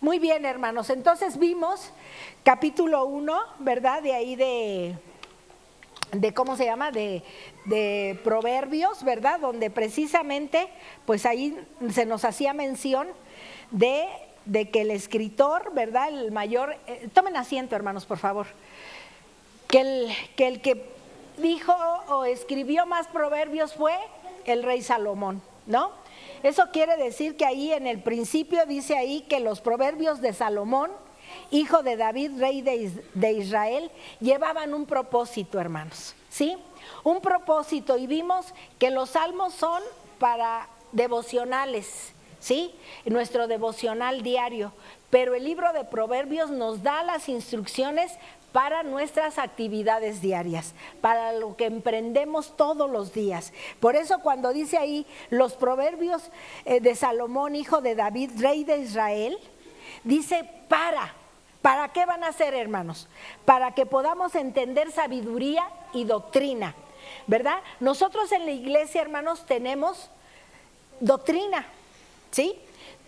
Muy bien, hermanos, entonces vimos capítulo 1, ¿verdad? De ahí de ¿cómo se llama? De Proverbios, ¿verdad? Donde precisamente, pues ahí se nos hacía mención de que el escritor, ¿verdad? El mayor, tomen asiento, hermanos, por favor, que el que dijo o escribió más proverbios fue el rey Salomón, ¿no? Eso quiere decir que ahí en el principio dice ahí que los proverbios de Salomón, hijo de David, rey de Israel, llevaban un propósito, hermanos, ¿sí? Un propósito, y vimos que los salmos son para devocionales, ¿sí? Nuestro devocional diario, pero el libro de Proverbios nos da las instrucciones para nuestras actividades diarias, para lo que emprendemos todos los días. Por eso cuando dice ahí los proverbios de Salomón, hijo de David, rey de Israel, dice ¿para qué van a ser, hermanos? Para que podamos entender sabiduría y doctrina, ¿verdad? Nosotros en la iglesia, hermanos, tenemos doctrina, ¿sí?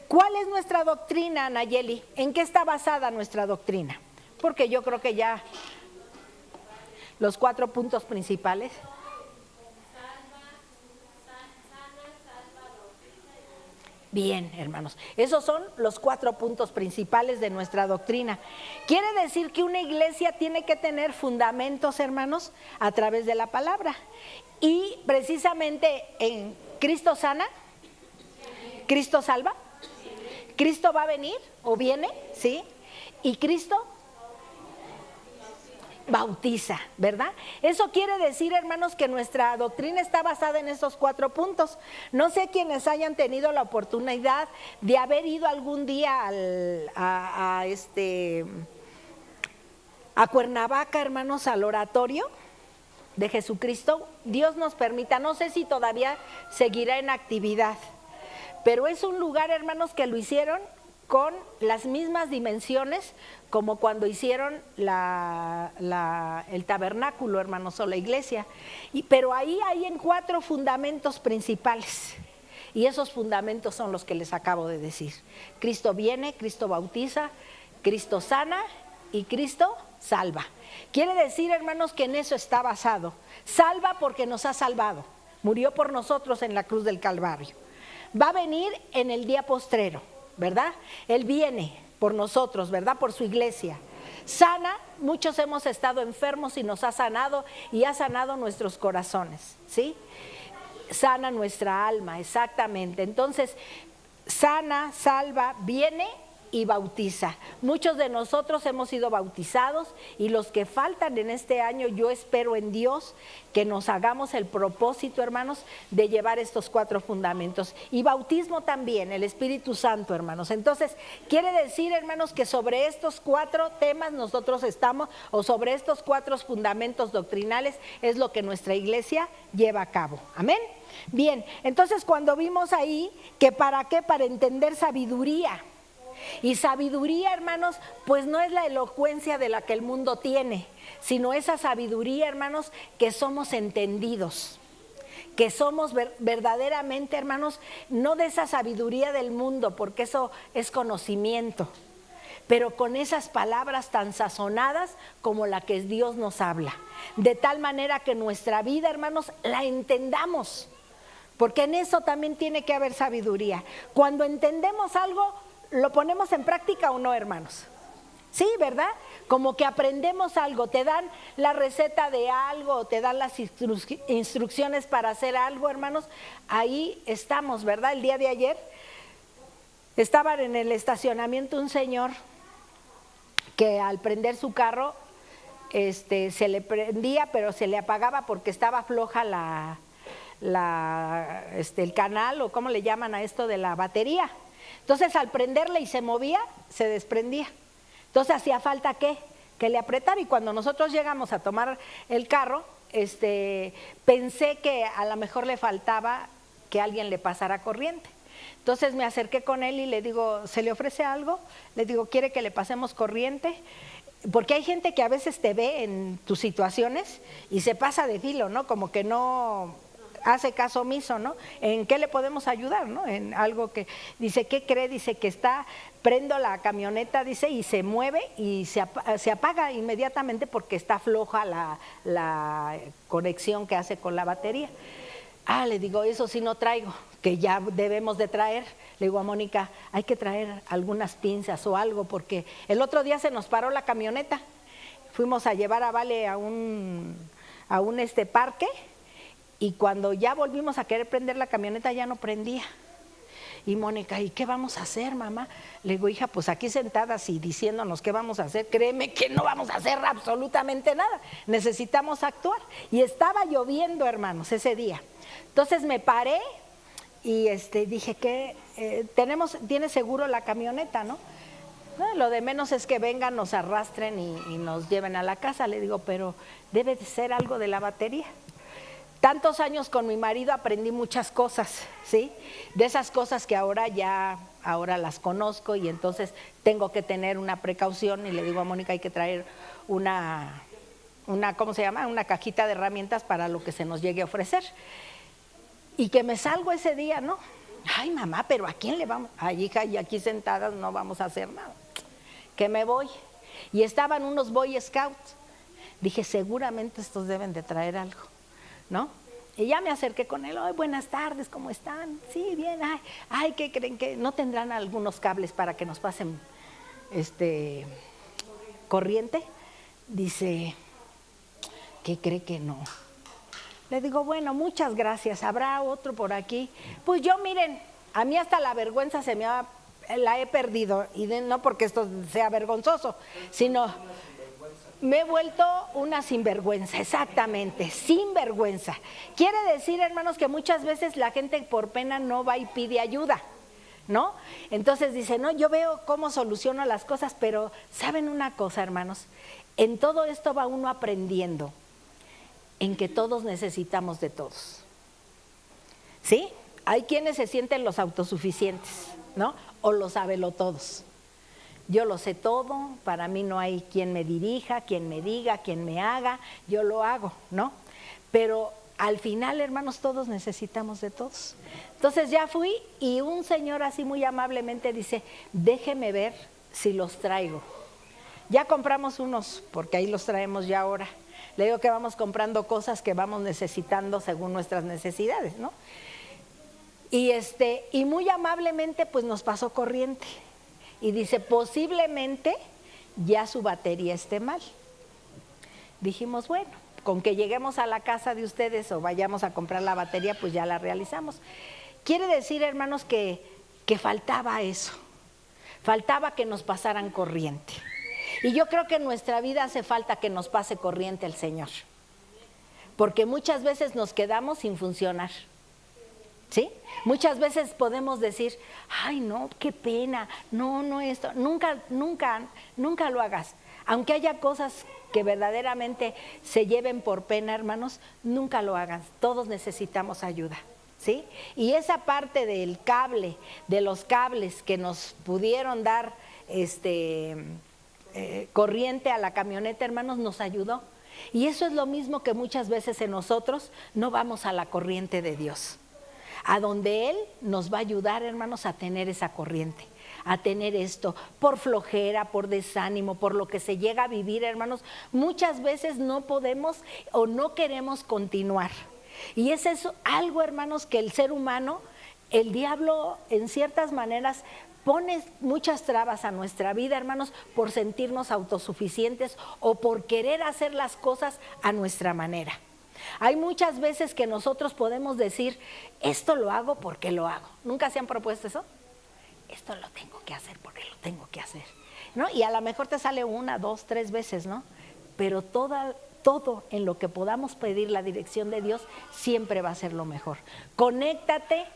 ¿Cuál es nuestra doctrina, Nayeli? ¿En qué está basada nuestra doctrina? Porque yo creo que ya los 4 puntos principales. Bien, hermanos, esos son los 4 puntos principales de nuestra doctrina. Quiere decir que una iglesia tiene que tener fundamentos, hermanos, a través de la palabra. Y precisamente en Cristo sana, Cristo salva, Cristo va a venir o viene, ¿sí? Y Cristo bautiza, ¿verdad? Eso quiere decir, hermanos, que nuestra doctrina está basada en esos 4 puntos. No sé quienes hayan tenido la oportunidad de haber ido algún día a Cuernavaca, hermanos, al oratorio de Jesucristo. Dios nos permita, no sé si todavía seguirá en actividad, pero es un lugar, hermanos, que lo hicieron con las mismas dimensiones como cuando hicieron el tabernáculo, hermanos, o la iglesia. Pero ahí hay en 4 fundamentos principales. Y esos fundamentos son los que les acabo de decir. Cristo viene, Cristo bautiza, Cristo sana y Cristo salva. Quiere decir, hermanos, que en eso está basado. Salva porque nos ha salvado. Murió por nosotros en la cruz del Calvario. Va a venir en el día postrero, ¿verdad? Él viene por nosotros, ¿verdad? Por su iglesia. Sana, muchos hemos estado enfermos y nos ha sanado y ha sanado nuestros corazones, ¿sí? Sana nuestra alma, exactamente. Entonces, sana, salva, viene y bautiza. Muchos de nosotros hemos sido bautizados y los que faltan en este año, yo espero en Dios que nos hagamos el propósito, hermanos, de llevar estos 4 fundamentos. Y bautismo también, el Espíritu Santo, hermanos. Entonces, quiere decir, hermanos, que sobre estos 4 temas nosotros estamos, o sobre estos 4 fundamentos doctrinales, es lo que nuestra iglesia lleva a cabo. Amén. Bien, entonces cuando vimos ahí que para qué, para entender sabiduría. Y sabiduría, hermanos, pues no es la elocuencia de la que el mundo tiene, sino esa sabiduría, hermanos, que somos entendidos, que somos verdaderamente, hermanos, no de esa sabiduría del mundo, porque eso es conocimiento, pero con esas palabras tan sazonadas como la que Dios nos habla, de tal manera que nuestra vida, hermanos, la entendamos, porque en eso también tiene que haber sabiduría. Cuando entendemos algo, ¿lo ponemos en práctica o no, hermanos? Sí, ¿verdad? Como que aprendemos algo, te dan la receta de algo, te dan las instrucciones para hacer algo, hermanos. Ahí estamos, ¿verdad? El día de ayer estaba en el estacionamiento un señor que al prender su carro se le prendía, pero se le apagaba porque estaba floja el canal, o cómo le llaman a esto de la batería. Entonces al prenderle y se movía, se desprendía. Entonces hacía falta que le apretara, y cuando nosotros llegamos a tomar el carro, pensé que a lo mejor le faltaba que alguien le pasara corriente. Entonces me acerqué con él y le digo, ¿se le ofrece algo? Le digo, ¿quiere que le pasemos corriente? Porque hay gente que a veces te ve en tus situaciones y se pasa de filo, ¿no? Como que no hace caso omiso, ¿no? ¿En qué le podemos ayudar, no? En algo que dice, ¿qué cree? Dice que está prendo la camioneta, dice, y se mueve y se apaga inmediatamente porque está floja la conexión que hace con la batería. Le digo, eso sí no traigo, que ya debemos de traer. Le digo a Mónica, hay que traer algunas pinzas o algo, porque el otro día se nos paró la camioneta. Fuimos a llevar a Vale a un parque, y cuando ya volvimos a querer prender la camioneta ya no prendía. Y Mónica, ¿y qué vamos a hacer, mamá? Le digo, hija, pues aquí sentadas y diciéndonos qué vamos a hacer, créeme que no vamos a hacer absolutamente nada. Necesitamos actuar. Y estaba lloviendo, hermanos, ese día. Entonces me paré y dije que tiene seguro la camioneta, ¿no? Lo de menos es que vengan, nos arrastren y nos lleven a la casa. Le digo, pero debe de ser algo de la batería. Tantos años con mi marido aprendí muchas cosas, ¿sí? De esas cosas que ahora las conozco, y entonces tengo que tener una precaución, y le digo a Mónica, hay que traer una ¿cómo se llama? Una cajita de herramientas para lo que se nos llegue a ofrecer. Y que me salgo ese día, ¿no? Ay, mamá, pero ¿a quién le vamos? Ay, hija, y aquí sentadas no vamos a hacer nada. Que me voy. Y estaban unos Boy Scouts. Dije, seguramente estos deben de traer algo, ¿no? Y ya me acerqué con él. Ay, buenas tardes, ¿cómo están? Sí, bien. Ay, ¿qué creen? Que no tendrán algunos cables para que nos pasen corriente. Dice, ¿qué cree que no? Le digo, bueno, muchas gracias, ¿habrá otro por aquí? Pues yo, miren, a mí hasta la vergüenza la he perdido, y no porque esto sea vergonzoso, sino me he vuelto una sinvergüenza, exactamente, sinvergüenza. Quiere decir, hermanos, que muchas veces la gente por pena no va y pide ayuda, ¿no? Entonces dice, no, yo veo cómo soluciono las cosas, pero ¿saben una cosa, hermanos? En todo esto va uno aprendiendo en que todos necesitamos de todos, ¿sí? Hay quienes se sienten los autosuficientes, ¿no? O los sabelotodos. Yo lo sé todo, para mí no hay quien me dirija, quien me diga, quien me haga, yo lo hago, ¿no? Pero al final, hermanos, todos necesitamos de todos. Entonces ya fui, y un señor así muy amablemente dice, déjeme ver si los traigo. Ya compramos unos, porque ahí los traemos ya ahora. Le digo que vamos comprando cosas que vamos necesitando según nuestras necesidades, ¿no? Y muy amablemente pues nos pasó corriente. Y dice, posiblemente ya su batería esté mal. Dijimos, bueno, con que lleguemos a la casa de ustedes o vayamos a comprar la batería, pues ya la realizamos. Quiere decir, hermanos, que faltaba eso. Faltaba que nos pasaran corriente. Y yo creo que en nuestra vida hace falta que nos pase corriente el Señor, porque muchas veces nos quedamos sin funcionar, ¿sí? Muchas veces podemos decir, ay no, qué pena, no esto, nunca lo hagas. Aunque haya cosas que verdaderamente se lleven por pena, hermanos, nunca lo hagan, todos necesitamos ayuda, ¿sí? Y esa parte del cable, de los cables que nos pudieron dar corriente a la camioneta, hermanos, nos ayudó. Y eso es lo mismo que muchas veces en nosotros no vamos a la corriente de Dios, a donde Él nos va a ayudar, hermanos, a tener esa corriente, a tener esto, por flojera, por desánimo, por lo que se llega a vivir, hermanos, muchas veces no podemos o no queremos continuar. Y es eso algo, hermanos, que el ser humano, el diablo en ciertas maneras pone muchas trabas a nuestra vida, hermanos, por sentirnos autosuficientes o por querer hacer las cosas a nuestra manera. Hay muchas veces que nosotros podemos decir, esto lo hago porque lo hago. ¿Nunca se han propuesto eso? Esto lo tengo que hacer porque lo tengo que hacer, ¿no? Y a lo mejor te sale 1, 2, 3 veces, ¿no? Pero todo en lo que podamos pedir la dirección de Dios siempre va a ser lo mejor. Conéctate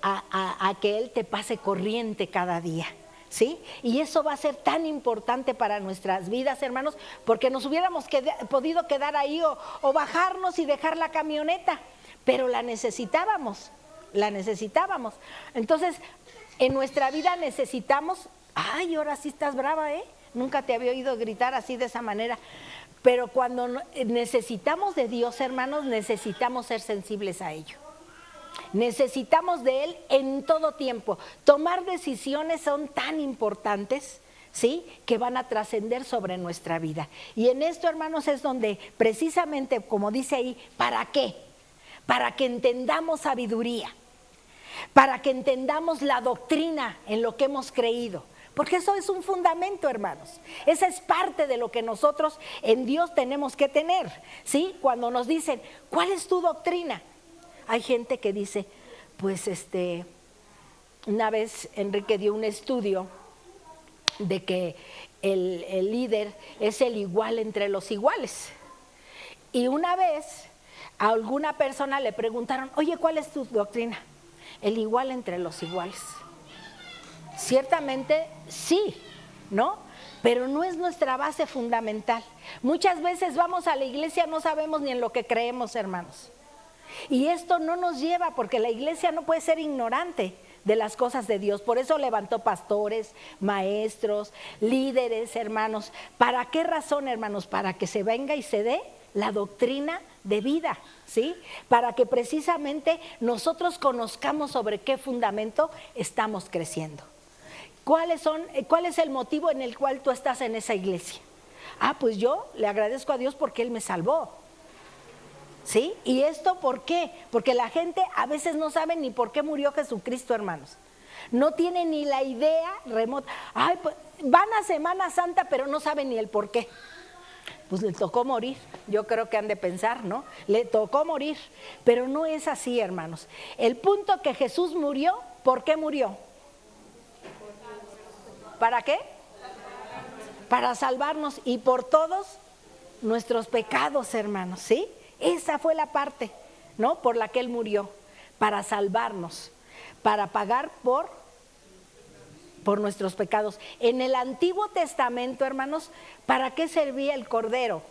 a que Él te pase corriente cada día, ¿sí? Y eso va a ser tan importante para nuestras vidas, hermanos, porque nos hubiéramos podido quedar ahí o bajarnos y dejar la camioneta, pero la necesitábamos. Entonces, en nuestra vida necesitamos, ay, ahora sí estás brava, nunca te había oído gritar así de esa manera. Pero cuando necesitamos de Dios, hermanos, necesitamos ser sensibles a ello. Necesitamos de Él en todo tiempo. Tomar decisiones son tan importantes, ¿sí?, que van a trascender sobre nuestra vida. Y en esto, hermanos, es donde precisamente, como dice ahí, ¿para qué? Para que entendamos sabiduría, para que entendamos la doctrina en lo que hemos creído. Porque eso es un fundamento, hermanos. Esa es parte de lo que nosotros en Dios tenemos que tener, ¿sí? Cuando nos dicen, ¿cuál es tu doctrina? Hay gente que dice, pues una vez Enrique dio un estudio de que el líder es el igual entre los iguales. Y una vez a alguna persona le preguntaron, oye, ¿cuál es tu doctrina? El igual entre los iguales. Ciertamente sí, ¿no? Pero no es nuestra base fundamental. Muchas veces vamos a la iglesia, no sabemos ni en lo que creemos, hermanos. Y esto no nos lleva, porque la iglesia no puede ser ignorante de las cosas de Dios. Por eso levantó pastores, maestros, líderes, hermanos. ¿Para qué razón, hermanos? Para que se venga y se dé la doctrina de vida, ¿sí? Para que precisamente nosotros conozcamos sobre qué fundamento estamos creciendo. ¿Cuál es el motivo en el cual tú estás en esa iglesia? Pues yo le agradezco a Dios porque Él me salvó, ¿sí? ¿Y esto por qué? Porque la gente a veces no sabe ni por qué murió Jesucristo, hermanos. No tiene ni la idea remota. Pues van a Semana Santa, pero no saben ni el por qué. Pues le tocó morir, yo creo que han de pensar, ¿no? Le tocó morir, pero no es así, hermanos. El punto que Jesús murió, ¿por qué murió? ¿Para qué? Para salvarnos y por todos nuestros pecados, hermanos, ¿sí? Esa fue la parte, ¿no?, por la que Él murió, para salvarnos, para pagar por nuestros pecados. En el Antiguo Testamento, hermanos, ¿para qué servía el cordero?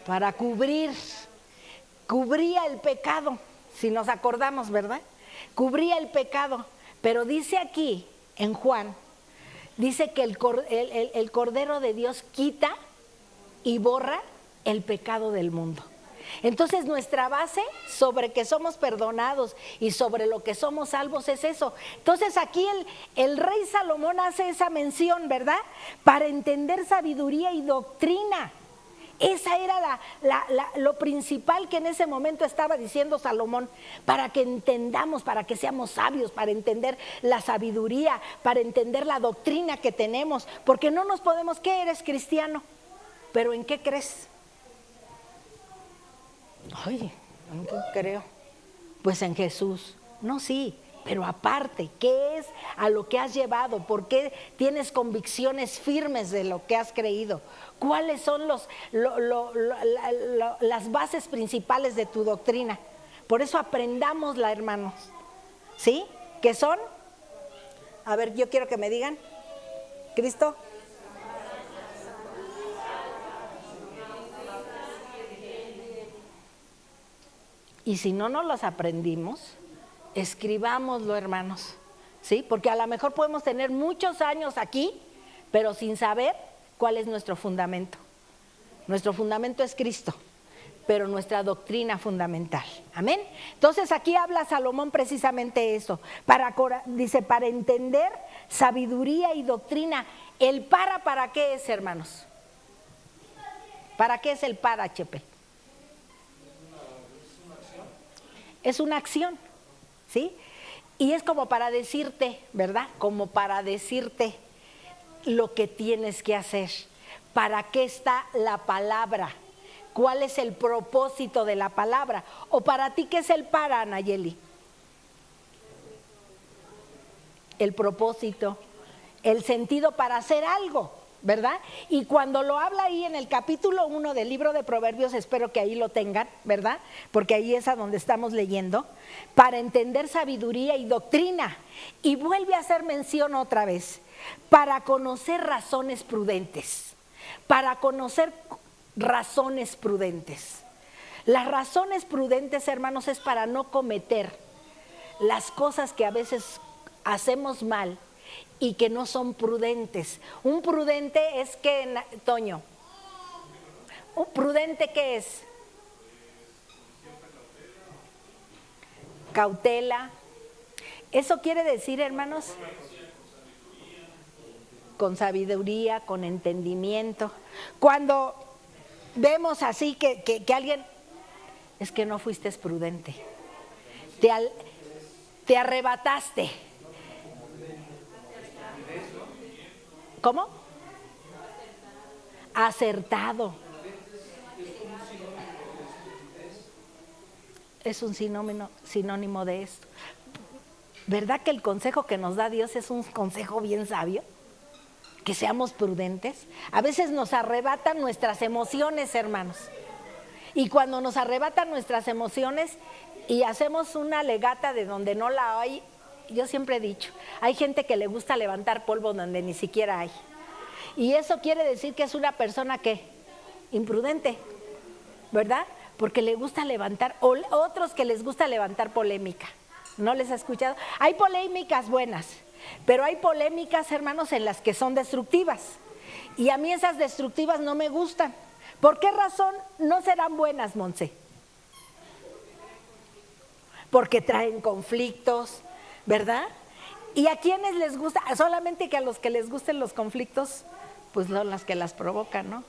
Para cubría el pecado, si nos acordamos, ¿verdad? Cubría el pecado, pero dice aquí en Juan, dice que el Cordero de Dios quita y borra el pecado del mundo. Entonces nuestra base sobre que somos perdonados y sobre lo que somos salvos es eso. Entonces aquí el rey Salomón hace esa mención, ¿verdad? Para entender sabiduría y doctrina. Esa era lo principal que en ese momento estaba diciendo Salomón, para que entendamos, para que seamos sabios, para entender la sabiduría, para entender la doctrina que tenemos, porque no nos podemos, ¿qué eres cristiano? ¿Pero en qué crees? Ay, ¿en qué creo? Pues en Jesús. No, sí, pero aparte, ¿qué es a lo que has llevado? ¿Por qué tienes convicciones firmes de lo que has creído? ¿Cuáles son las bases principales de tu doctrina? Por eso aprendámosla, hermanos, ¿sí? ¿Qué son? A ver, yo quiero que me digan. Cristo. Y si no nos los aprendimos, escribámoslo, hermanos, ¿sí? Porque a lo mejor podemos tener muchos años aquí, pero sin saber cuál es nuestro fundamento. Nuestro fundamento es Cristo, pero nuestra doctrina fundamental. Amén. Entonces aquí habla Salomón precisamente eso. Dice, para entender sabiduría y doctrina. ¿El para qué es, hermanos? ¿Para qué es el para, Chepe? Es una acción, ¿sí? Y es como para decirte, ¿verdad? Como para decirte lo que tienes que hacer. ¿Para qué está la palabra? ¿Cuál es el propósito de la palabra? ¿O para ti qué es el para, Nayeli? El propósito, el sentido para hacer algo, ¿verdad? Y cuando lo habla ahí en el capítulo 1 del libro de Proverbios, espero que ahí lo tengan, ¿verdad? Porque ahí es a donde estamos leyendo, para entender sabiduría y doctrina. Y vuelve a hacer mención otra vez, para conocer razones prudentes, para conocer razones prudentes. Las razones prudentes, hermanos, es para no cometer las cosas que a veces hacemos mal y que no son prudentes. Un prudente es que, Toño, ¿un prudente qué es? cautela. Eso quiere decir, hermanos, con sabiduría, con entendimiento. Cuando vemos así que alguien, es que no fuiste prudente, te arrebataste. ¿Cómo? Acertado. Es un sinónimo de esto. ¿Verdad que el consejo que nos da Dios es un consejo bien sabio? Que seamos prudentes. A veces nos arrebatan nuestras emociones, hermanos. Y cuando nos arrebatan nuestras emociones y hacemos una legata de donde no la hay, yo siempre he dicho, hay gente que le gusta levantar polvo donde ni siquiera hay. Y eso quiere decir que es una persona que imprudente, ¿verdad? Porque le gusta levantar, o otros que les gusta levantar polémica. ¿No les ha escuchado? Hay polémicas buenas, pero hay polémicas, hermanos, en las que son destructivas. Y a mí esas destructivas no me gustan. ¿Por qué razón no serán buenas, Monse? Porque traen conflictos, ¿verdad? ¿Y a quiénes les gusta? Solamente que a los que les gusten los conflictos, pues son las que las provocan, ¿no?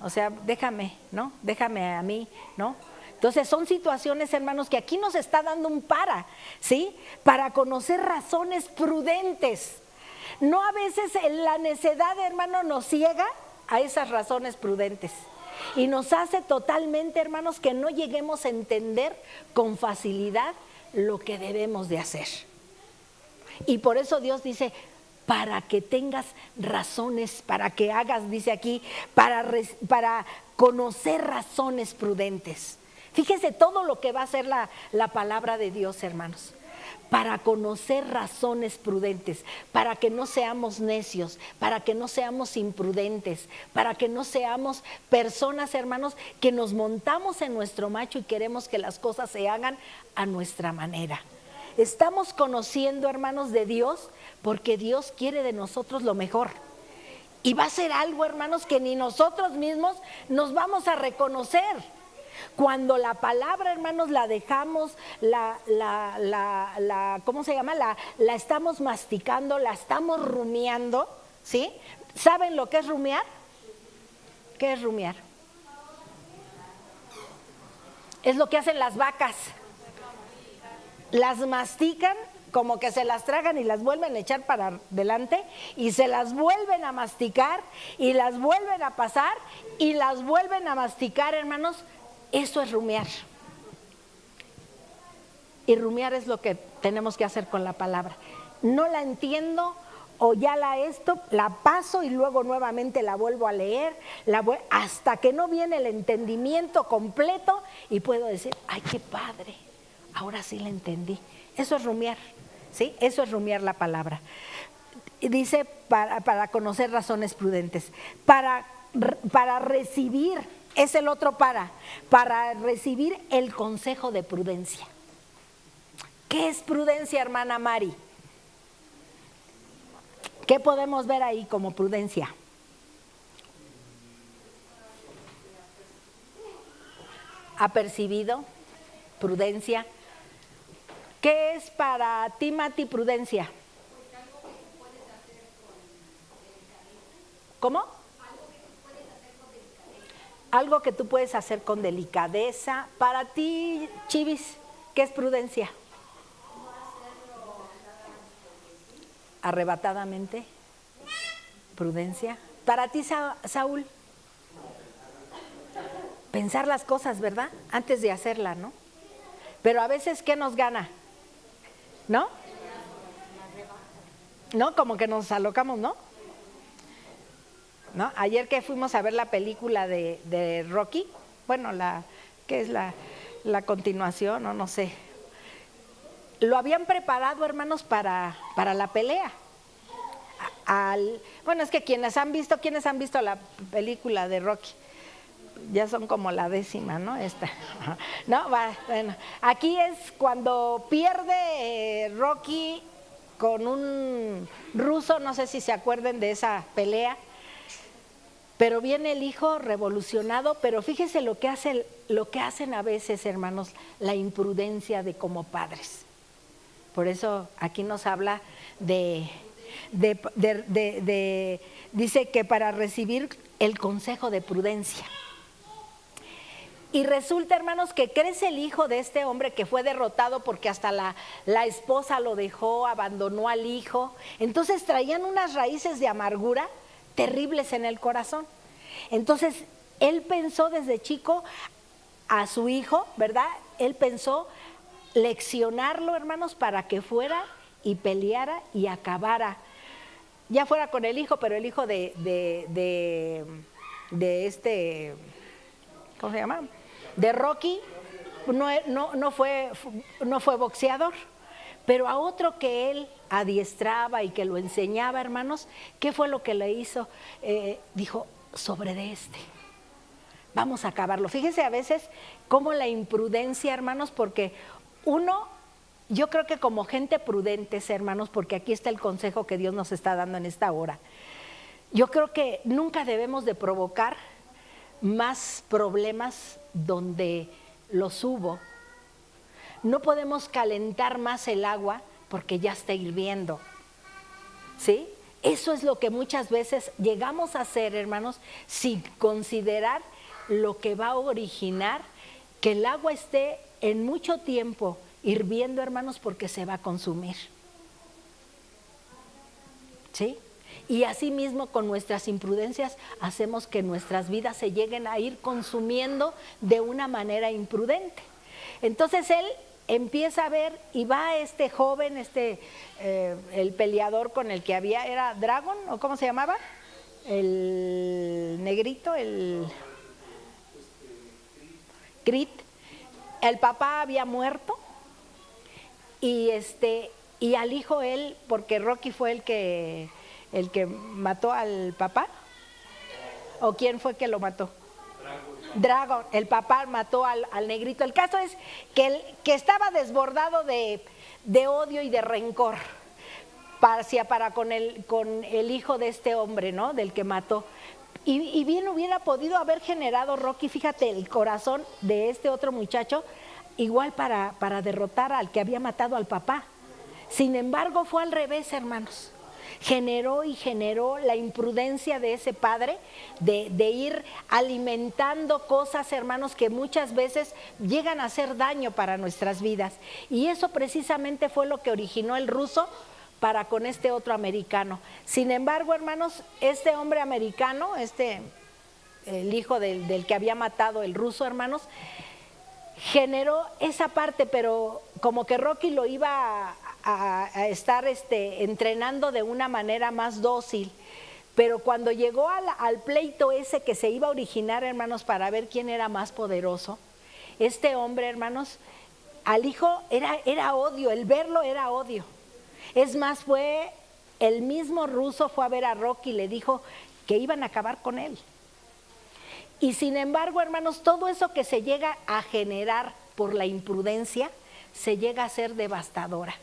O sea, déjame, ¿no? Déjame a mí, ¿no? Entonces son situaciones, hermanos, que aquí nos está dando un ¿sí? Para conocer razones prudentes. No a veces la necedad, hermano, nos ciega a esas razones prudentes. Y nos hace totalmente, hermanos, que no lleguemos a entender con facilidad lo que debemos de hacer. Y por eso Dios dice, para que tengas razones, para que hagas, dice aquí, para conocer razones prudentes. Fíjese todo lo que va a hacer la palabra de Dios, hermanos. Para conocer razones prudentes, para que no seamos necios, para que no seamos imprudentes, para que no seamos personas, hermanos, que nos montamos en nuestro macho y queremos que las cosas se hagan a nuestra manera. Estamos conociendo, hermanos, de Dios porque Dios quiere de nosotros lo mejor. Y va a ser algo, hermanos, que ni nosotros mismos nos vamos a reconocer. Cuando la palabra, hermanos, la dejamos, ¿cómo se llama? La estamos masticando, la estamos rumiando, ¿sí? ¿Saben lo que es rumiar? ¿Qué es rumiar? Es lo que hacen las vacas. Las mastican, como que se las tragan y las vuelven a echar para adelante y se las vuelven a masticar y las vuelven a pasar y las vuelven a masticar, hermanos. Eso es rumiar. Y rumiar es lo que tenemos que hacer con la palabra. No la entiendo o ya la paso y luego nuevamente la vuelvo a leer, hasta que no viene el entendimiento completo y puedo decir, ay, qué padre, ahora sí la entendí. Eso es rumiar, ¿sí? Eso es rumiar la palabra. Y dice, para conocer razones prudentes, para recibir. Es el otro para recibir el consejo de prudencia. ¿Qué es prudencia, hermana Mari? ¿Qué podemos ver ahí como prudencia? ¿Apercibido? Prudencia. ¿Qué es para ti, Mati, prudencia? ¿Cómo? Algo que tú puedes hacer con delicadeza. Para ti, Chivis, ¿qué es prudencia? Arrebatadamente. Prudencia. Para ti, Saúl, pensar las cosas, ¿verdad? Antes de hacerla, ¿no? Pero a veces, ¿qué nos gana? ¿No? ¿No? Como que nos alocamos, ¿no? ¿No? Ayer que fuimos a ver la película de Rocky, bueno, ¿qué es la continuación? No sé. Lo habían preparado, hermanos, para la pelea. Bueno, es que ¿quiénes han visto la película de Rocky? Ya son como la 10ª, ¿no? No, bueno. Aquí es cuando pierde Rocky con un ruso, no sé si se acuerden de esa pelea. Pero viene el hijo revolucionado, pero fíjese lo que hace lo que hacen a veces, hermanos, la imprudencia de como padres. Por eso aquí nos habla dice que para recibir el consejo de prudencia. Y resulta, hermanos, que crece el hijo de este hombre que fue derrotado porque hasta la esposa lo dejó, abandonó al hijo. Entonces traían unas raíces de amargura terribles en el corazón. Entonces él pensó desde chico a su hijo, ¿verdad? Él pensó leccionarlo, hermanos, para que fuera y peleara y acabara, ya fuera con el hijo, pero el hijo de este, ¿cómo se llama? De Rocky, no fue boxeador, pero a otro que él adiestraba y que lo enseñaba, hermanos, ¿qué fue lo que le hizo? Dijo, sobre de este, vamos a acabarlo. Fíjense a veces cómo la imprudencia, hermanos, porque yo creo que como gente prudentes, hermanos, porque aquí está el consejo que Dios nos está dando en esta hora, yo creo que nunca debemos de provocar más problemas donde los hubo. No podemos calentar más el agua porque ya está hirviendo, ¿sí? Eso es lo que muchas veces llegamos a hacer, hermanos, sin considerar lo que va a originar que el agua esté en mucho tiempo hirviendo, hermanos, porque se va a consumir, ¿sí? Y así mismo con nuestras imprudencias hacemos que nuestras vidas se lleguen a ir consumiendo de una manera imprudente. Entonces él empieza a ver y va este joven, el peleador con el que había, ¿era Dragon o cómo se llamaba? El negrito, el Creed. El papá había muerto y al hijo él, porque Rocky fue el que mató al papá, ¿o quién fue que lo mató? Dragon, el papá mató al negrito. El caso es que estaba desbordado de odio y de rencor para con el hijo de este hombre, ¿no? Del que mató. Y bien hubiera podido haber generado Rocky, fíjate, el corazón de este otro muchacho, igual para derrotar al que había matado al papá. Sin embargo, fue al revés, hermanos. Generó la imprudencia de ese padre de ir alimentando cosas, hermanos, que muchas veces llegan a hacer daño para nuestras vidas. Y eso precisamente fue lo que originó el ruso para con este otro americano. Sin embargo, hermanos, este hombre americano, el hijo del que había matado el ruso, hermanos, generó esa parte, pero como que Rocky lo iba a estar entrenando de una manera más dócil. Pero cuando llegó al pleito ese que se iba a originar, hermanos, para ver quién era más poderoso, este hombre, hermanos, al hijo era odio, el verlo era odio. Es más, el mismo ruso fue a ver a Rocky y le dijo que iban a acabar con él. Y sin embargo, hermanos, todo eso que se llega a generar por la imprudencia, se llega a ser devastadora.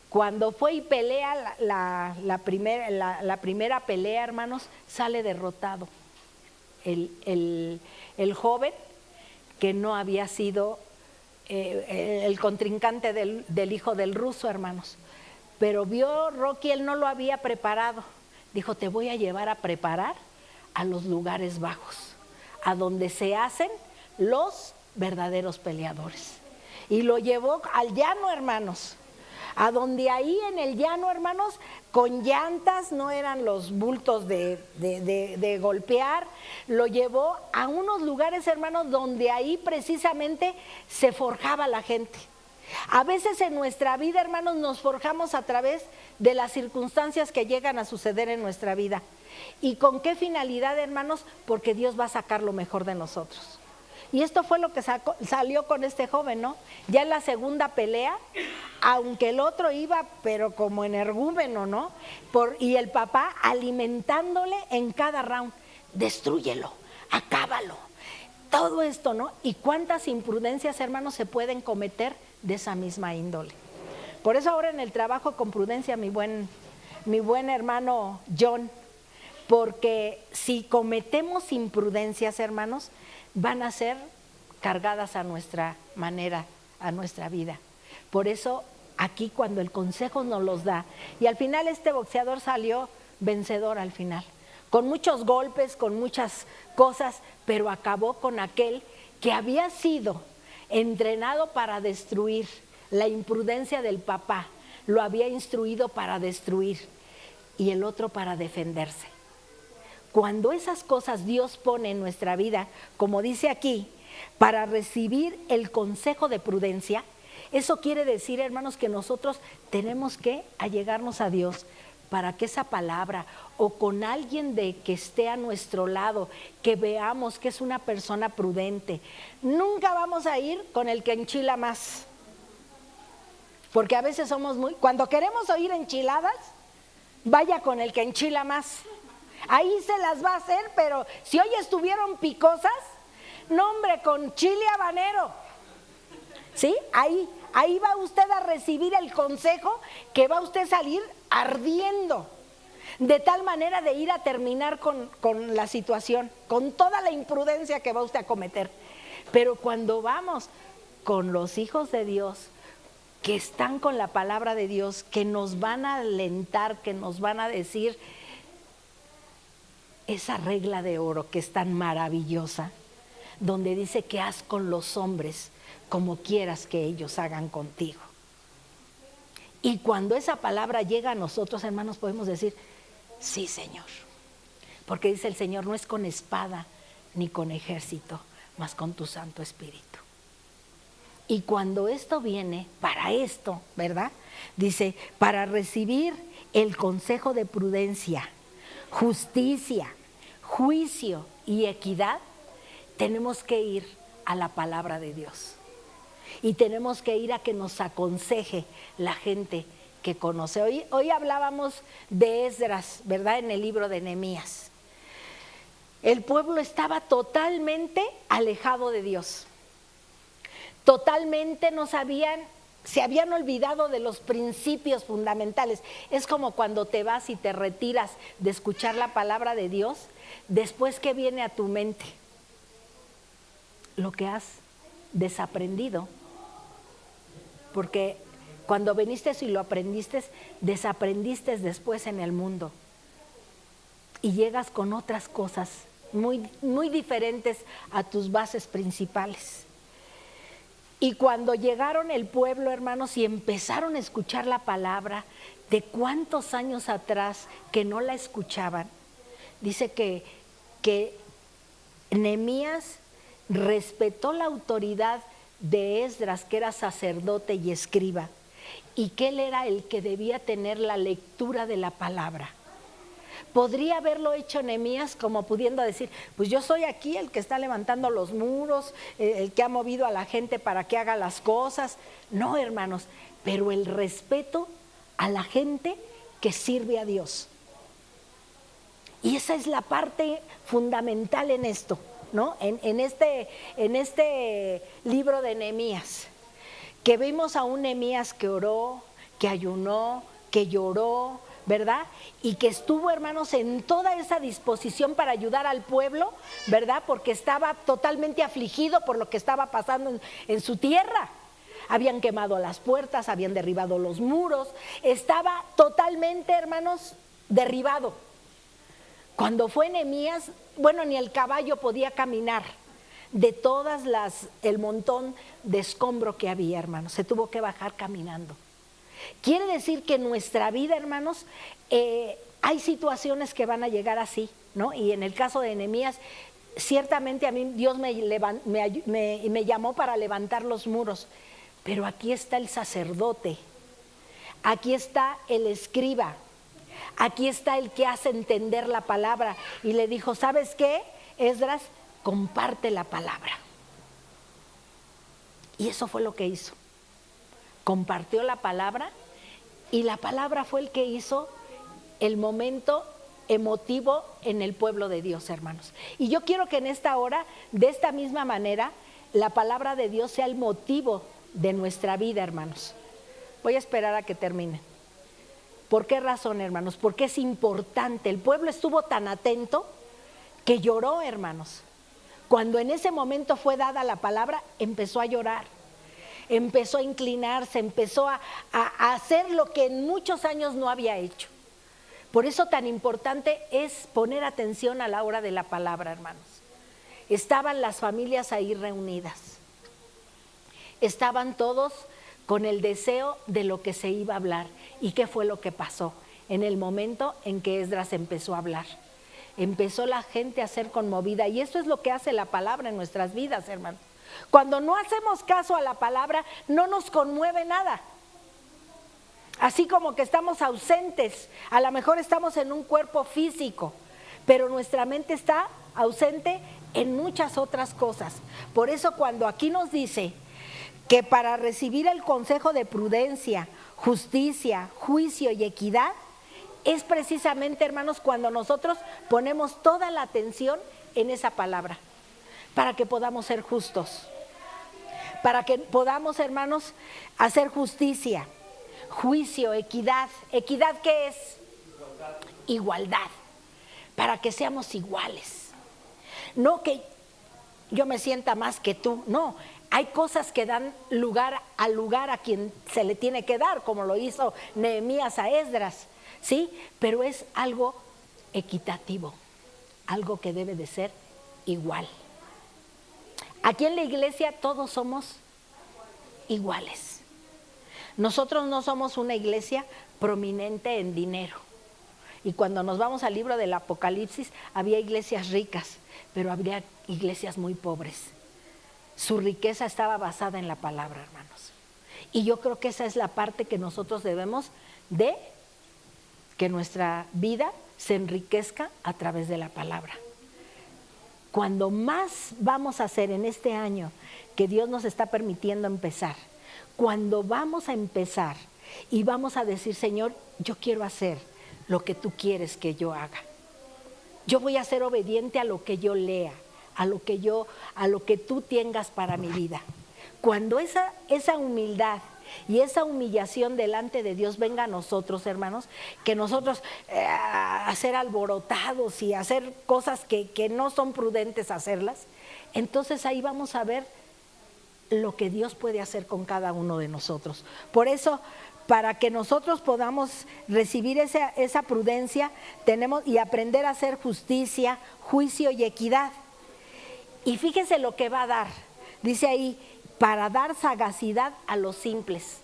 Cuando fue y pelea la primera pelea, hermanos, sale derrotado el joven que no había sido el contrincante del hijo del ruso, hermanos. Pero vio Rocky, él no lo había preparado. Dijo, te voy a llevar a preparar a los lugares bajos, a donde se hacen los verdaderos peleadores. Y lo llevó al llano, hermanos, a donde ahí en el llano, hermanos, con llantas, no eran los bultos de golpear, lo llevó a unos lugares, hermanos, donde ahí precisamente se forjaba la gente. A veces en nuestra vida, hermanos, nos forjamos a través de las circunstancias que llegan a suceder en nuestra vida. ¿Y con qué finalidad, hermanos? Porque Dios va a sacar lo mejor de nosotros. Y esto fue lo que salió con este joven, ¿no? Ya en la segunda pelea, aunque el otro iba, pero como energúmeno, ¿no? Y el papá alimentándole en cada round, destrúyelo, acábalo. Todo esto, ¿no? Y cuántas imprudencias, hermanos, se pueden cometer de esa misma índole. Por eso ahora en el trabajo con prudencia, mi buen hermano John, porque si cometemos imprudencias, hermanos, van a ser cargadas a nuestra manera, a nuestra vida. Por eso aquí cuando el consejo nos los da, y al final este boxeador salió vencedor al final, con muchos golpes, con muchas cosas, pero acabó con aquel que había sido entrenado para destruir. La imprudencia del papá lo había instruido para destruir y el otro para defenderse. Cuando esas cosas Dios pone en nuestra vida, como dice aquí, para recibir el consejo de prudencia, eso quiere decir, hermanos, que nosotros tenemos que allegarnos a Dios para que esa palabra o con alguien de que esté a nuestro lado, que veamos que es una persona prudente. Nunca vamos a ir con el que enchila más, porque a veces somos cuando queremos oír enchiladas, vaya con el que enchila más. Ahí se las va a hacer, pero si hoy estuvieron picosas, no hombre, con chile habanero, ¿sí? Ahí va usted a recibir el consejo que va usted a salir ardiendo, de tal manera de ir a terminar con la situación, con toda la imprudencia que va usted a cometer. Pero cuando vamos con los hijos de Dios, que están con la palabra de Dios, que nos van a alentar, que nos van a decir esa regla de oro que es tan maravillosa, donde dice que haz con los hombres como quieras que ellos hagan contigo. Y cuando esa palabra llega a nosotros, hermanos, podemos decir, sí, Señor. Porque dice el Señor, no es con espada ni con ejército, mas con tu Santo Espíritu. Y cuando esto viene, para esto, ¿verdad? Dice, para recibir el consejo de prudencia, justicia, juicio y equidad, tenemos que ir a la palabra de Dios. Y tenemos que ir a que nos aconseje la gente que conoce. Hoy hablábamos de Esdras, ¿verdad? En el libro de Nehemías. El pueblo estaba totalmente alejado de Dios. Totalmente se habían olvidado de los principios fundamentales. Es como cuando te vas y te retiras de escuchar la palabra de Dios, después que viene a tu mente lo que has desaprendido. Porque cuando viniste y lo aprendiste, desaprendiste después en el mundo. Y llegas con otras cosas muy, muy diferentes a tus bases principales. Y cuando llegaron el pueblo, hermanos, y empezaron a escuchar la palabra, de cuántos años atrás que no la escuchaban, dice que Nehemías respetó la autoridad de Esdras, que era sacerdote y escriba, y que él era el que debía tener la lectura de la palabra. Podría haberlo hecho Nehemías como pudiendo decir, pues yo soy aquí el que está levantando los muros, el que ha movido a la gente para que haga las cosas. No, hermanos, pero el respeto a la gente que sirve a Dios. Y esa es la parte fundamental en esto, ¿no? En este libro de Nehemías, que vimos a un Nehemías que oró, que ayunó, que lloró, ¿verdad? Y que estuvo, hermanos, en toda esa disposición para ayudar al pueblo, ¿verdad? Porque estaba totalmente afligido por lo que estaba pasando en su tierra. Habían quemado las puertas, habían derribado los muros, estaba totalmente, hermanos, derribado. Cuando fue Nehemías, bueno, ni el caballo podía caminar de el montón de escombro que había, hermanos. Se tuvo que bajar caminando. Quiere decir que en nuestra vida, hermanos, hay situaciones que van a llegar así, ¿no? Y en el caso de Nehemías, ciertamente a mí Dios me llamó para levantar los muros, pero aquí está el sacerdote, aquí está el escriba, aquí está el que hace entender la palabra, y le dijo, ¿sabes qué, Esdras? Comparte la palabra. Y eso fue lo que hizo. Compartió la palabra, y la palabra fue el que hizo el momento emotivo en el pueblo de Dios, hermanos. Y yo quiero que en esta hora, de esta misma manera, la palabra de Dios sea el motivo de nuestra vida, hermanos. Voy a esperar a que termine. ¿Por qué razón, hermanos? Porque es importante. El pueblo estuvo tan atento que lloró, hermanos. cuando en ese momento fue dada la palabra, empezó a llorar, empezó a inclinarse, empezó a hacer lo que en muchos años no había hecho. Por eso tan importante es poner atención a la hora de la palabra, hermanos. Estaban las familias ahí reunidas. Estaban todos con el deseo de lo que se iba a hablar. ¿Y qué fue lo que pasó? En el momento en que Esdras empezó a hablar, empezó la gente a ser conmovida. Y eso es lo que hace la palabra en nuestras vidas, hermanos. Cuando no hacemos caso a la palabra, no nos conmueve nada. Así como que estamos ausentes, a lo mejor estamos en un cuerpo físico, pero nuestra mente está ausente en muchas otras cosas. Por eso cuando aquí nos dice que para recibir el consejo de prudencia, justicia, juicio y equidad, es precisamente, hermanos, cuando nosotros ponemos toda la atención en esa palabra, para que podamos ser justos, para que podamos, hermanos, hacer justicia, juicio, equidad. ¿Equidad qué es? Igualdad, para que seamos iguales. No que yo me sienta más que tú, no. Hay cosas que dan lugar a quien se le tiene que dar, como lo hizo Nehemías a Esdras, ¿sí? Pero es algo equitativo, algo que debe de ser igual. Aquí en la iglesia todos somos iguales. Nosotros no somos una iglesia prominente en dinero. Y cuando nos vamos al libro del Apocalipsis, había iglesias ricas, pero había iglesias muy pobres. Su riqueza estaba basada en la palabra, hermanos. Y yo creo que esa es la parte que nosotros debemos de que nuestra vida se enriquezca a través de la palabra. Cuando más vamos a hacer en este año que Dios nos está permitiendo empezar, cuando vamos a empezar y vamos a decir, Señor, yo quiero hacer lo que tú quieres que yo haga. Yo voy a ser obediente a lo que yo lea, a lo que tú tengas para mi vida. Cuando esa humildad y esa humillación delante de Dios venga a nosotros, hermanos, que nosotros hacer alborotados y hacer cosas que no son prudentes hacerlas, entonces ahí vamos a ver lo que Dios puede hacer con cada uno de nosotros. Por eso, para que nosotros podamos recibir esa prudencia, tenemos y aprender a hacer justicia, juicio y equidad. Y fíjense lo que va a dar, dice ahí, para dar sagacidad a los simples.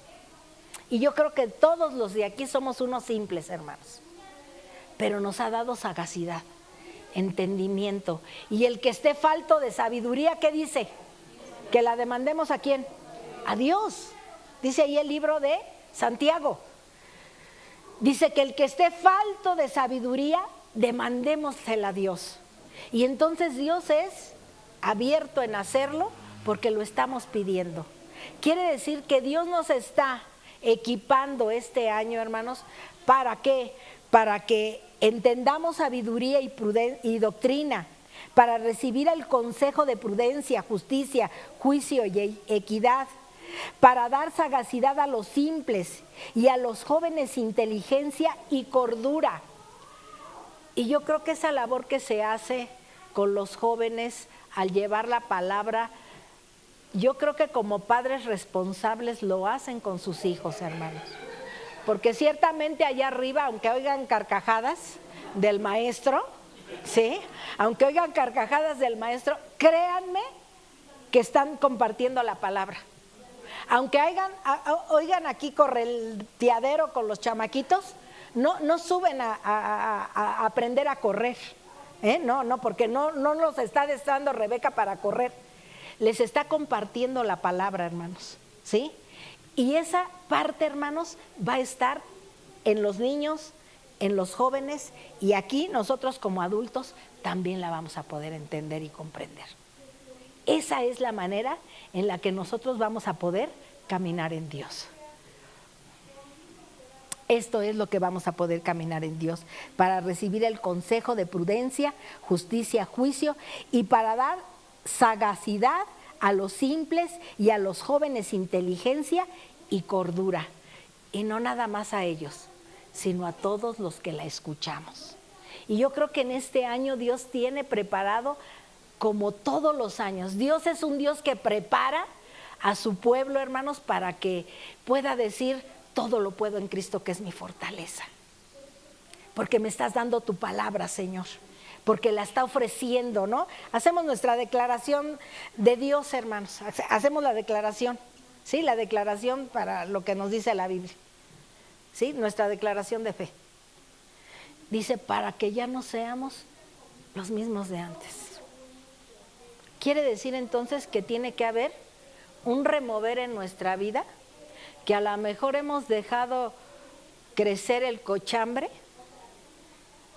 Y yo creo que todos los de aquí somos unos simples, hermanos, pero nos ha dado sagacidad, entendimiento. Y el que esté falto de sabiduría, ¿qué dice? Que la demandemos ¿a quién? A Dios. Dice ahí el libro de Santiago. Dice que el que esté falto de sabiduría, demandémosela a Dios. Y entonces Dios es abierto en hacerlo porque lo estamos pidiendo. Quiere decir que Dios nos está equipando este año, hermanos, ¿para qué? Para que entendamos sabiduría y doctrina, para recibir el consejo de prudencia, justicia, juicio y equidad, para dar sagacidad a los simples y a los jóvenes inteligencia y cordura. Y yo creo que esa labor que se hace con los jóvenes al llevar la palabra, yo creo que como padres responsables lo hacen con sus hijos, hermanos. Porque ciertamente allá arriba, aunque oigan carcajadas del maestro, ¿sí? Aunque oigan carcajadas del maestro, créanme que están compartiendo la palabra. Aunque oigan aquí correteadero con los chamaquitos, no suben a aprender a correr. No, porque no los está dando Rebeca para correr. Les está compartiendo la palabra, hermanos, ¿sí? Y esa parte, hermanos, va a estar en los niños, en los jóvenes, y aquí nosotros como adultos también la vamos a poder entender y comprender. Esa es la manera en la que nosotros vamos a poder caminar en Dios. Esto es lo que vamos a poder caminar en Dios, para recibir el consejo de prudencia, justicia, juicio, y para dar sagacidad a los simples y a los jóvenes inteligencia y cordura. Y no nada más a ellos, sino a todos los que la escuchamos. Y yo creo que en este año Dios tiene preparado como todos los años. Dios es un Dios que prepara a su pueblo, hermanos, para que pueda decir: todo lo puedo en Cristo, que es mi fortaleza. Porque me estás dando tu palabra, Señor, porque la está ofreciendo, ¿no? Hacemos nuestra declaración de Dios, hermanos. Hacemos la declaración, ¿sí? La declaración para lo que nos dice la Biblia, ¿sí? Nuestra declaración de fe. Dice: para que ya no seamos los mismos de antes. Quiere decir entonces que tiene que haber un remover en nuestra vida, que a lo mejor hemos dejado crecer el cochambre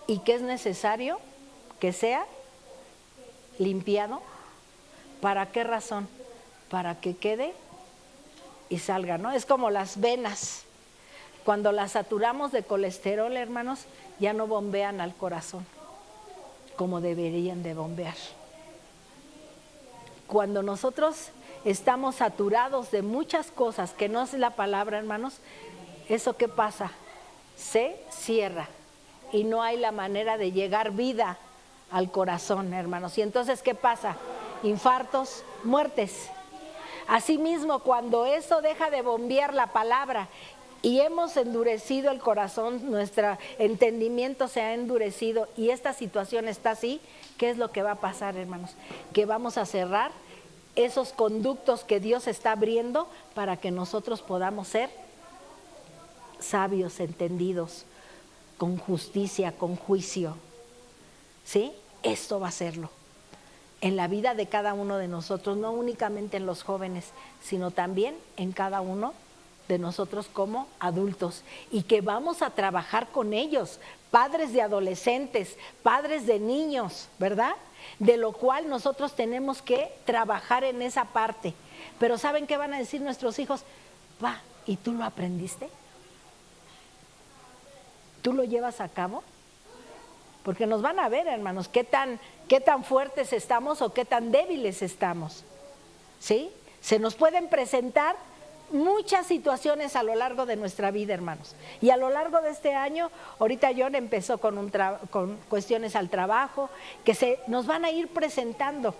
y que es necesario que sea limpiado. ¿Para qué razón? Para que quede y salga, ¿no? Es como las venas. Cuando las saturamos de colesterol, hermanos, ya no bombean al corazón como deberían de bombear. Cuando nosotros estamos saturados de muchas cosas que no es la palabra, hermanos, ¿eso qué pasa? Se cierra y no hay la manera de llegar vida al corazón, hermanos. Y entonces, ¿qué pasa? Infartos, muertes. Asimismo, cuando eso deja de bombear la palabra y hemos endurecido el corazón, nuestro entendimiento se ha endurecido y esta situación está así, ¿qué es lo que va a pasar, hermanos? Que vamos a cerrar esos conductos que Dios está abriendo para que nosotros podamos ser sabios, entendidos, con justicia, con juicio. ¿Sí? Esto va a serlo en la vida de cada uno de nosotros, no únicamente en los jóvenes, sino también en cada uno de nosotros como adultos, y que vamos a trabajar con ellos, padres de adolescentes, padres de niños, ¿verdad? De lo cual nosotros tenemos que trabajar en esa parte. Pero ¿saben qué van a decir nuestros hijos? Va, ¿y tú lo aprendiste? ¿Tú lo llevas a cabo? Porque nos van a ver, hermanos, qué tan fuertes estamos o qué tan débiles estamos. ¿Sí? Se nos pueden presentar muchas situaciones a lo largo de nuestra vida, hermanos. Y a lo largo de este año, ahorita John empezó con cuestiones al trabajo, que nos van a ir presentando.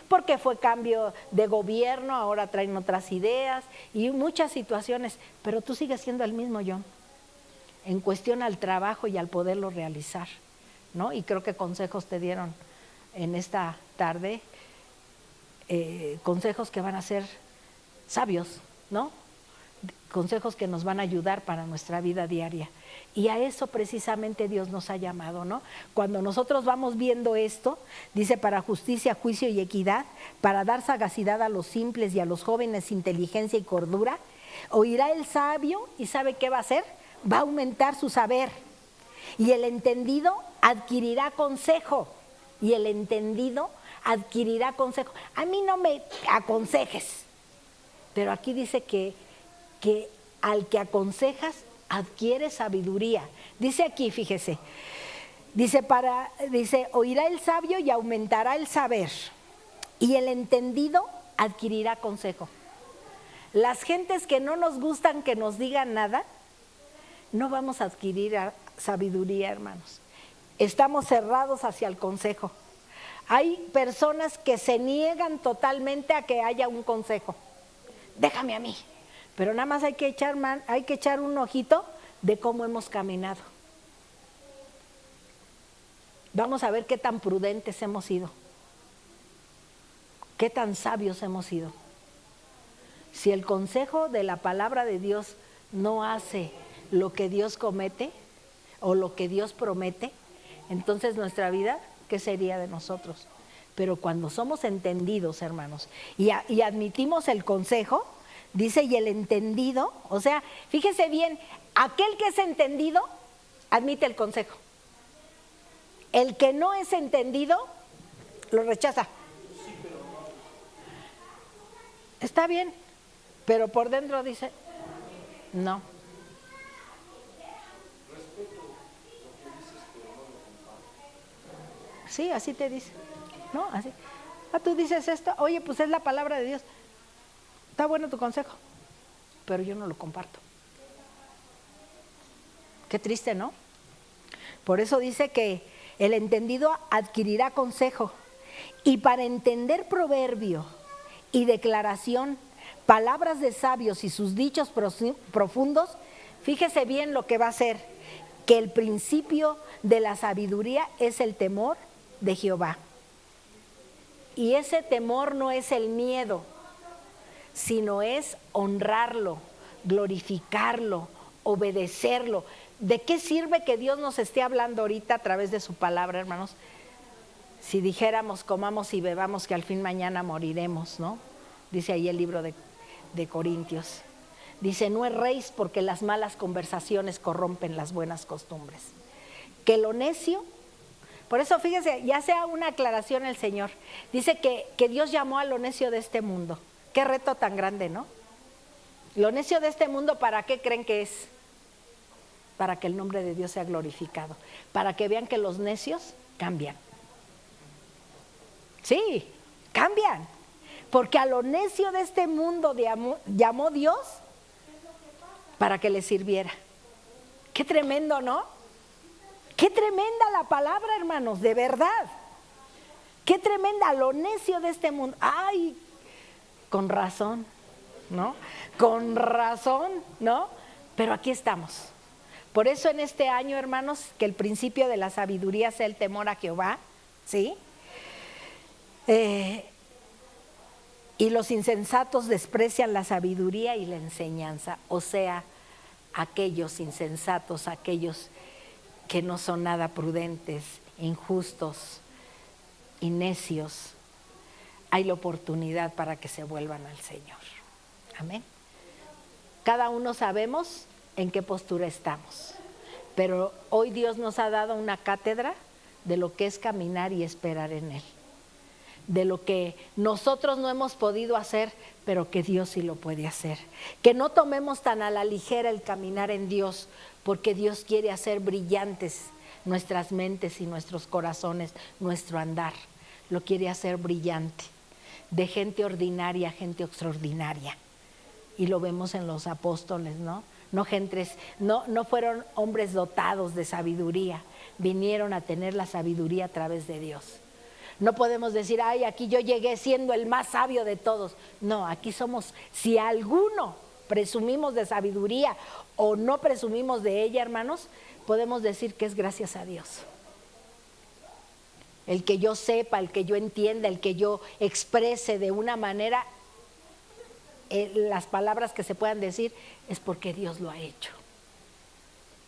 Porque fue cambio de gobierno, ahora traen otras ideas y muchas situaciones. Pero tú sigues siendo el mismo, John, en cuestión al trabajo y al poderlo realizar, ¿no? Y creo que consejos te dieron en esta tarde, consejos que van a ser sabios, ¿no? Consejos que nos van a ayudar para nuestra vida diaria. Y a eso precisamente Dios nos ha llamado, ¿no? Cuando nosotros vamos viendo esto, dice: para justicia, juicio y equidad, para dar sagacidad a los simples y a los jóvenes inteligencia y cordura. Oirá el sabio y ¿sabe qué va a hacer? Va a aumentar su saber. Y el entendido adquirirá consejo. Y el entendido adquirirá consejo. A mí no me aconsejes. Pero aquí dice que al que aconsejas adquiere sabiduría. Dice aquí, fíjese, dice: oirá el sabio y aumentará el saber, y el entendido adquirirá consejo. Las gentes que no nos gustan que nos digan nada, no vamos a adquirir sabiduría, hermanos. Estamos cerrados hacia el consejo. Hay personas que se niegan totalmente a que haya un consejo. Déjame a mí. Pero nada más hay que echar un ojito de cómo hemos caminado. Vamos a ver qué tan prudentes hemos sido, qué tan sabios hemos sido. Si el consejo de la palabra de Dios no hace lo que Dios comete o lo que Dios promete, entonces nuestra vida, ¿qué sería de nosotros? Pero cuando somos entendidos, hermanos, y admitimos el consejo, dice: y el entendido, o sea, fíjese bien, aquel que es entendido admite el consejo. El que no es entendido lo rechaza. Está bien, pero por dentro dice: no. Sí, así te dice, ¿no? Así. Tú dices esto, oye, pues es la palabra de Dios. Está bueno tu consejo, pero yo no lo comparto. Qué triste, ¿no? Por eso dice que el entendido adquirirá consejo Y para entender proverbio y declaración, palabras de sabios y sus dichos profundos, fíjese bien lo que va a ser, que el principio de la sabiduría es el temor de Jehová. Y ese temor no es el miedo, sino es honrarlo, glorificarlo, obedecerlo. ¿De qué sirve que Dios nos esté hablando ahorita a través de su palabra, hermanos? Si dijéramos, comamos y bebamos, que al fin mañana moriremos, ¿no? Dice ahí el libro de Corintios. Dice, no erréis porque las malas conversaciones corrompen las buenas costumbres. Que lo necio, por eso fíjese, ya sea una aclaración el Señor. Dice que Dios llamó a lo necio de este mundo. Qué reto tan grande, ¿no? Lo necio de este mundo, ¿para qué creen que es? Para que el nombre de Dios sea glorificado. Para que vean que los necios cambian. Sí, cambian. Porque a lo necio de este mundo llamó Dios para que le sirviera. Qué tremendo, ¿no? Qué tremenda la palabra, hermanos, de verdad. Qué tremenda, lo necio de este mundo. Ay, con razón, ¿no? Con razón, ¿no? Pero aquí estamos. Por eso en este año, hermanos, que el principio de la sabiduría sea el temor a Jehová, ¿sí? Y los insensatos desprecian la sabiduría y la enseñanza. O sea, aquellos insensatos, aquellos que no son nada prudentes, injustos y necios, hay la oportunidad para que se vuelvan al Señor. Amén. Cada uno sabemos en qué postura estamos, pero hoy Dios nos ha dado una cátedra de lo que es caminar y esperar en Él, de lo que nosotros no hemos podido hacer, pero que Dios sí lo puede hacer. Que no tomemos tan a la ligera el caminar en Dios, porque Dios quiere hacer brillantes nuestras mentes y nuestros corazones, nuestro andar. Lo quiere hacer brillante, de gente ordinaria a gente extraordinaria. Y lo vemos en los apóstoles, ¿no? No fueron hombres dotados de sabiduría, vinieron a tener la sabiduría a través de Dios. No podemos decir, ay, aquí yo llegué siendo el más sabio de todos. No, aquí somos, si alguno presumimos de sabiduría o no presumimos de ella, hermanos, podemos decir que es gracias a Dios. El que yo sepa, el que yo entienda, el que yo exprese de una manera las palabras que se puedan decir, es porque Dios lo ha hecho.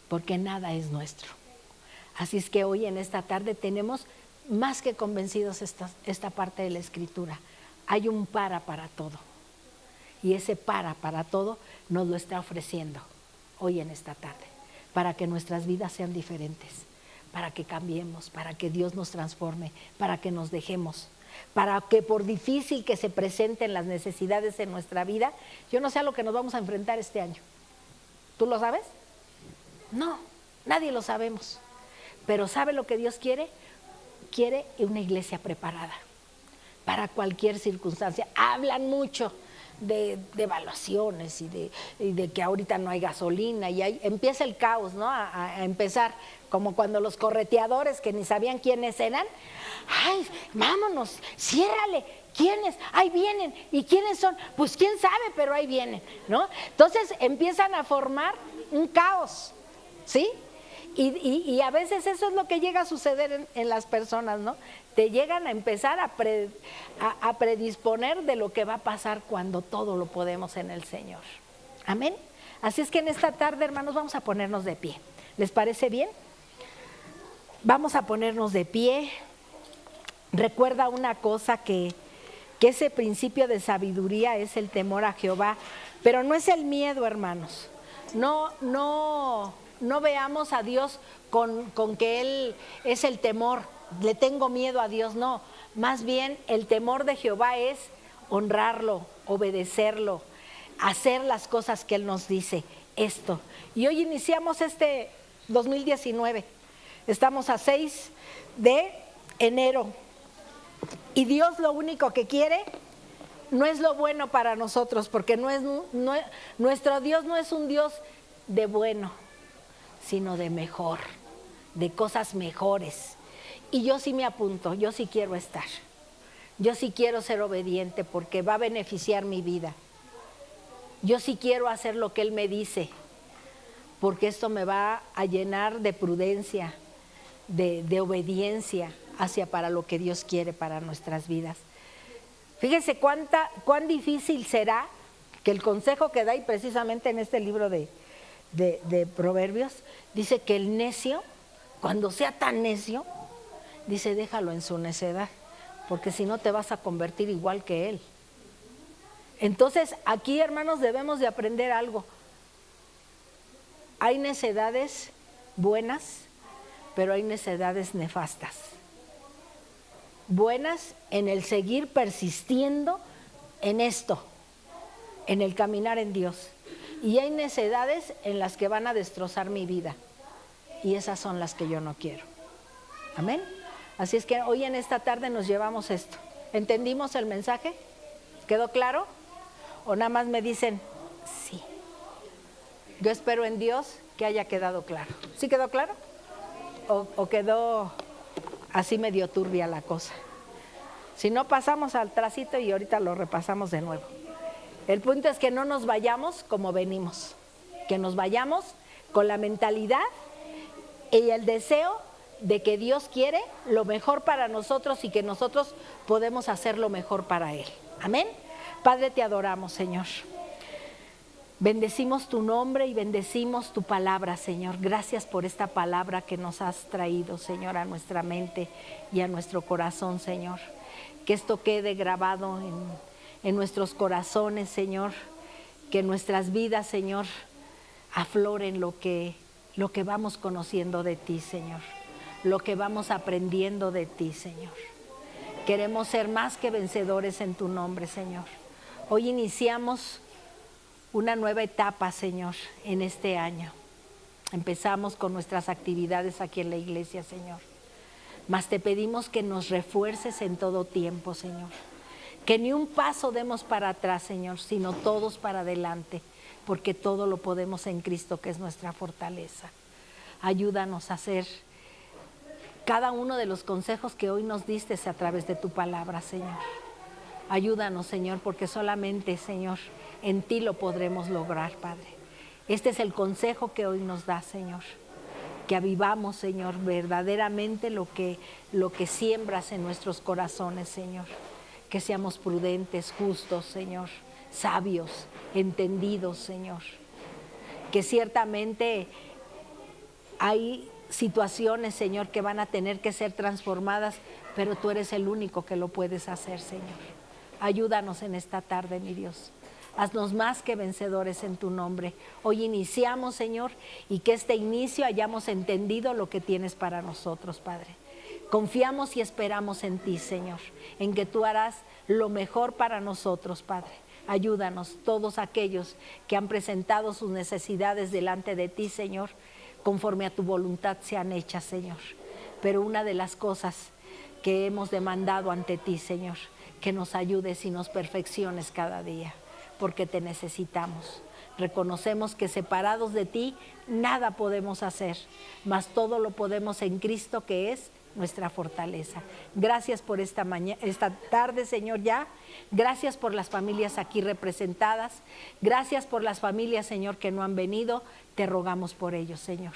Porque nada es nuestro. Así es que hoy en esta tarde tenemos más que convencidos esta parte de la Escritura. Hay un para todo. Y ese para todo nos lo está ofreciendo hoy en esta tarde. Para que nuestras vidas sean diferentes. Para que cambiemos, para que Dios nos transforme, para que nos dejemos. Para que por difícil que se presenten las necesidades en nuestra vida, yo no sé a lo que nos vamos a enfrentar este año. ¿Tú lo sabes? No, nadie lo sabemos. Pero ¿sabe lo que Dios quiere? Quiere una iglesia preparada para cualquier circunstancia. Hablan mucho de evaluaciones y de que ahorita no hay gasolina y empieza el caos, ¿no? A empezar, como cuando los correteadores que ni sabían quiénes eran, ay, vámonos, ciérrale, ¿quiénes? Ahí vienen, ¿y quiénes son? Pues quién sabe, pero ahí vienen, ¿no? Entonces empiezan a formar un caos, ¿sí? Y a veces eso es lo que llega a suceder en las personas, ¿no? Te llegan a empezar a predisponer de lo que va a pasar cuando todo lo podemos en el Señor. Amén. Así es que en esta tarde, hermanos, vamos a ponernos de pie. ¿Les parece bien? Vamos a ponernos de pie. Recuerda una cosa, que ese principio de sabiduría es el temor a Jehová, pero no es el miedo, hermanos. No veamos a Dios con que Él es el temor, le tengo miedo a Dios, no. Más bien el temor de Jehová es honrarlo, obedecerlo, hacer las cosas que Él nos dice, esto. Y hoy iniciamos este 2019, estamos a 6 de enero. Y Dios lo único que quiere no es lo bueno para nosotros, porque nuestro Dios no es un Dios de bueno, sino de mejor, de cosas mejores. Y yo sí me apunto, yo sí quiero estar. Yo sí quiero ser obediente porque va a beneficiar mi vida. Yo sí quiero hacer lo que Él me dice, porque esto me va a llenar de prudencia, de obediencia hacia para lo que Dios quiere para nuestras vidas. Fíjese cuán difícil será que el consejo que da, y precisamente en este libro de Proverbios, dice que el necio, cuando sea tan necio, dice déjalo en su necedad, porque si no te vas a convertir igual que él. Entonces aquí, hermanos, debemos de aprender algo. Hay necedades buenas, pero hay necedades nefastas. Buenas en el seguir persistiendo en esto, en el caminar en Dios. Y hay necedades en las que van a destrozar mi vida. Y esas son las que yo no quiero. Amén. Así es que hoy en esta tarde nos llevamos esto. ¿Entendimos el mensaje? ¿Quedó claro? ¿O nada más me dicen sí? Yo espero en Dios que haya quedado claro. ¿Sí quedó claro? ¿O quedó así medio turbia la cosa? Si no, pasamos al tracito y ahorita lo repasamos de nuevo. El punto es que no nos vayamos como venimos, que nos vayamos con la mentalidad y el deseo de que Dios quiere lo mejor para nosotros y que nosotros podemos hacer lo mejor para Él. Amén. Padre, te adoramos, Señor. Bendecimos tu nombre y bendecimos tu palabra, Señor. Gracias por esta palabra que nos has traído, Señor, a nuestra mente y a nuestro corazón, Señor. Que esto quede grabado en nuestros corazones, Señor. Que nuestras vidas, Señor, afloren lo que vamos conociendo de ti, Señor. Lo que vamos aprendiendo de ti, Señor. Queremos ser más que vencedores en tu nombre, Señor. Hoy iniciamos una nueva etapa, Señor, en este año. Empezamos con nuestras actividades aquí en la iglesia, Señor. Mas te pedimos que nos refuerces en todo tiempo, Señor. Que ni un paso demos para atrás, Señor, sino todos para adelante, porque todo lo podemos en Cristo, que es nuestra fortaleza. Ayúdanos a hacer cada uno de los consejos que hoy nos diste a través de tu palabra, Señor. Ayúdanos, Señor, porque solamente, Señor, en ti lo podremos lograr, Padre. Este es el consejo que hoy nos da, Señor. Que avivamos, Señor, verdaderamente lo que siembras en nuestros corazones, Señor. Que seamos prudentes, justos, Señor, sabios, entendidos, Señor. Que ciertamente hay situaciones, Señor, que van a tener que ser transformadas, pero tú eres el único que lo puedes hacer, Señor. Ayúdanos en esta tarde, mi Dios. Haznos más que vencedores en tu nombre. Hoy iniciamos, Señor, y que este inicio hayamos entendido lo que tienes para nosotros, Padre. Confiamos y esperamos en ti, Señor, en que tú harás lo mejor para nosotros, Padre. Ayúdanos, todos aquellos que han presentado sus necesidades delante de ti, Señor, conforme a tu voluntad sean hechas, Señor. Pero una de las cosas que hemos demandado ante ti, Señor, que nos ayudes y nos perfecciones cada día, porque te necesitamos. Reconocemos que separados de ti nada podemos hacer, mas todo lo podemos en Cristo, que es nuestra fortaleza. Gracias por esta tarde, Señor, ya. Gracias por las familias aquí representadas. Gracias por las familias, Señor, que no han venido. Te rogamos por ellos, Señor.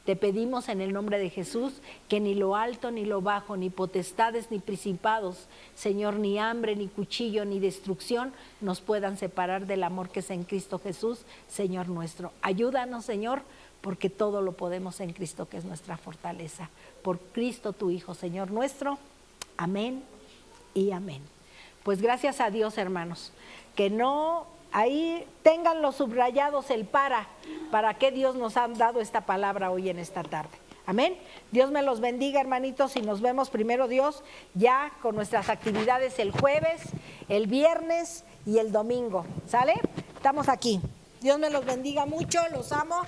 Te pedimos en el nombre de Jesús que ni lo alto ni lo bajo, ni potestades ni principados, Señor, ni hambre, ni cuchillo, ni destrucción nos puedan separar del amor que es en Cristo Jesús, Señor nuestro. Ayúdanos, Señor, porque todo lo podemos en Cristo, que es nuestra fortaleza. Por Cristo tu Hijo, Señor nuestro. Amén y amén. Pues gracias a Dios, hermanos, que no... Ahí tengan los subrayados el para que Dios nos ha dado esta palabra hoy en esta tarde. Amén. Dios me los bendiga, hermanitos, y nos vemos primero Dios ya con nuestras actividades el jueves, el viernes y el domingo. ¿Sale? Estamos aquí. Dios me los bendiga mucho, los amo.